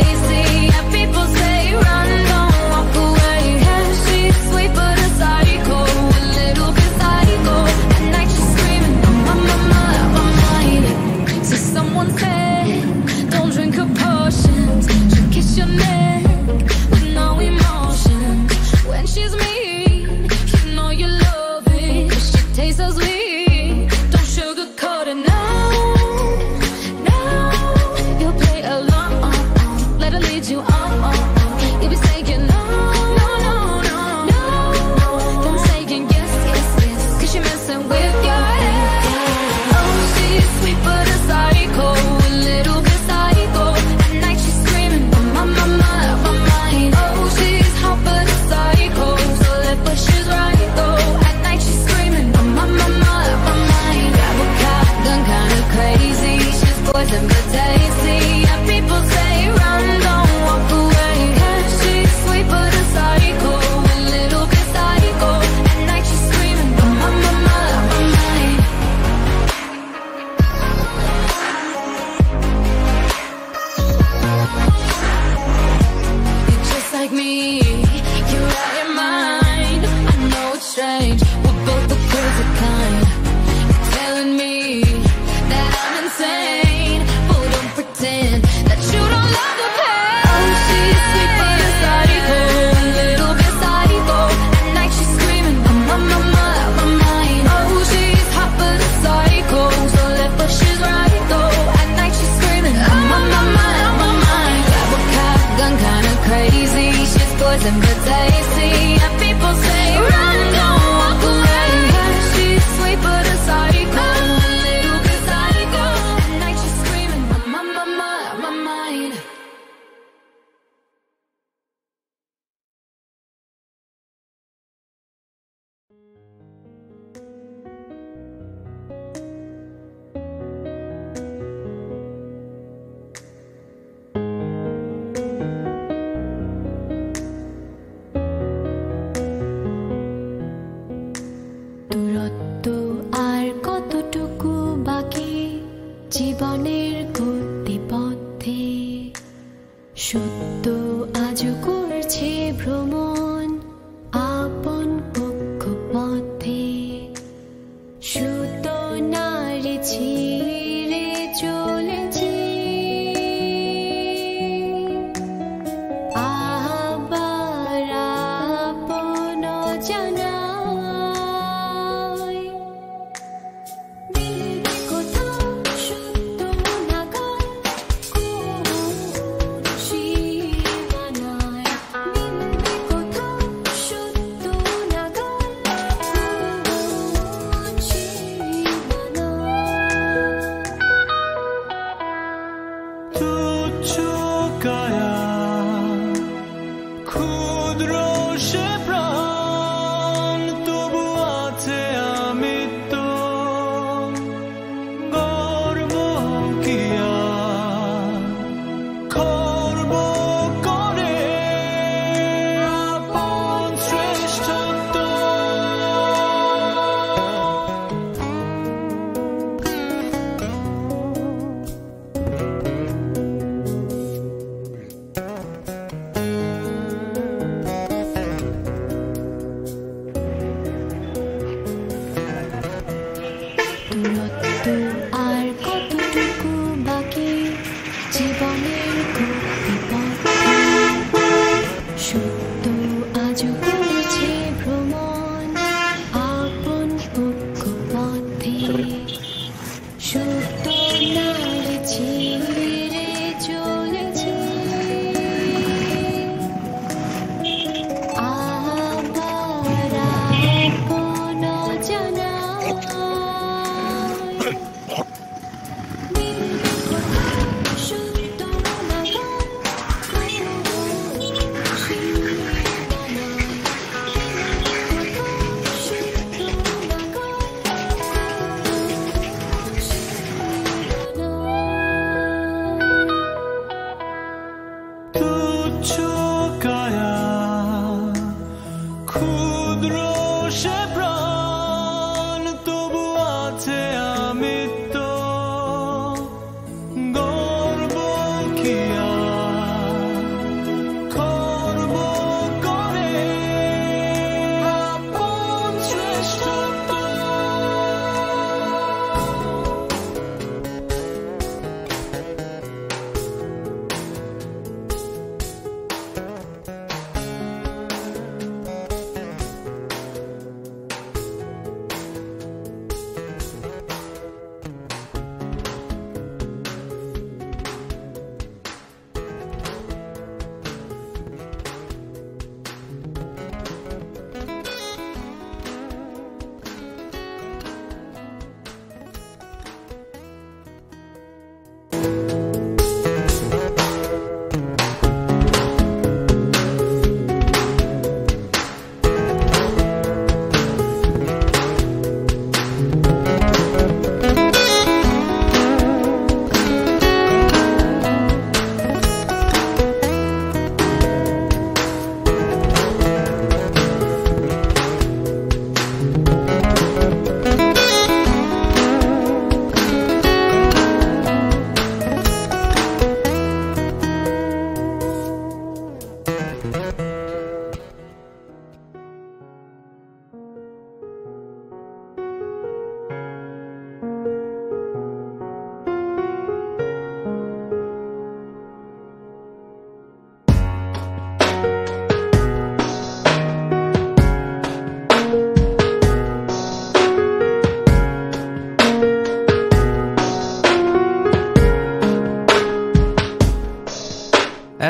tasty. And people say run, don't walk away. Yeah, she's sweet but a psycho, a little bit psycho. At night she's screaming, my mind. So someone said, don't drink her potions. She'll kiss your neck with no emotion. When she's mean, you know you love it, 'cause she tastes so sweet. Don't sugarcoat it, no, no. You'll play along, let her lead you on. You'll be saying no, no, no, no, no. Then saying yes, yes, yes, 'cause you're messing with your head. Oh, she's sweet but a psycho, a little bit psycho. At night she's screaming, my mind. Oh, she's hot but a psycho, so left but she's right though. At night she's screaming, my mind. Grab a cop, gun kinda crazy. She's poison but tasty. And people say run, don't walk away. Yeah, she's sweet but a psycho, a little bit psycho. At night she's screaming, my mind. You're just like me, you're out your mind. I know it's strange, we're both the crazy kind. You're telling me that I'm insane, but don't pretend that you don't love the pain. Oh, she's sweet but a psycho, a little bit psycho. At night she's screaming, my mind. Oh, she's hot but a psycho, so left but she's right though. At night she's screaming, my mind. Grab a cop, gun kinda crazy. She's poison but tasty. And people say run, don't walk away. Yeah, she's sweet but a psycho, a little bit psycho. At night she's screaming, my mind. দূরত্ব আর কতটুকু বাকি জীবনের গতিপথে, সত্য আজও করছে ভ্রমণ আপন কক্ষপথে। সুতো নাড়ে ছিঁড়ে চলেছি, আবার আপন জানাই। মিলবে কোথাও সত্য নাগাল কোন সীমানায়, মিলবে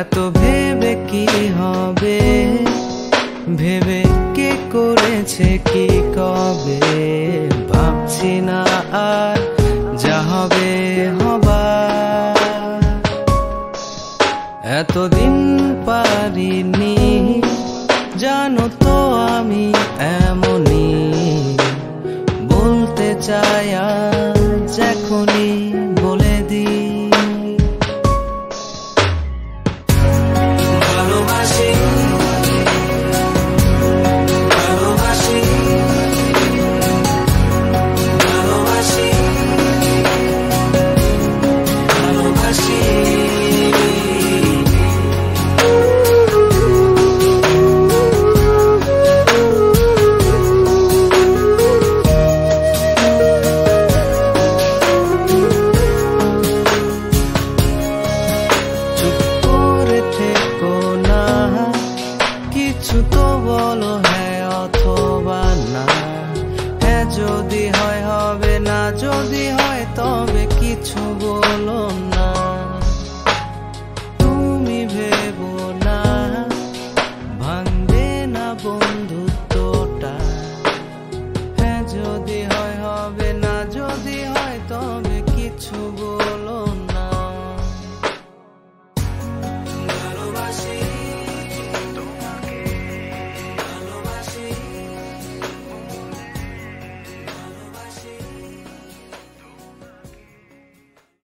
এত ভেবে কি হবে, ভেবে কে করেছে কি কবে, ভাবছি না আর যা হবে হবার। এতদিন পারিনি, জানো তো আমি এমনই, বলতে চাই আজ এখনই।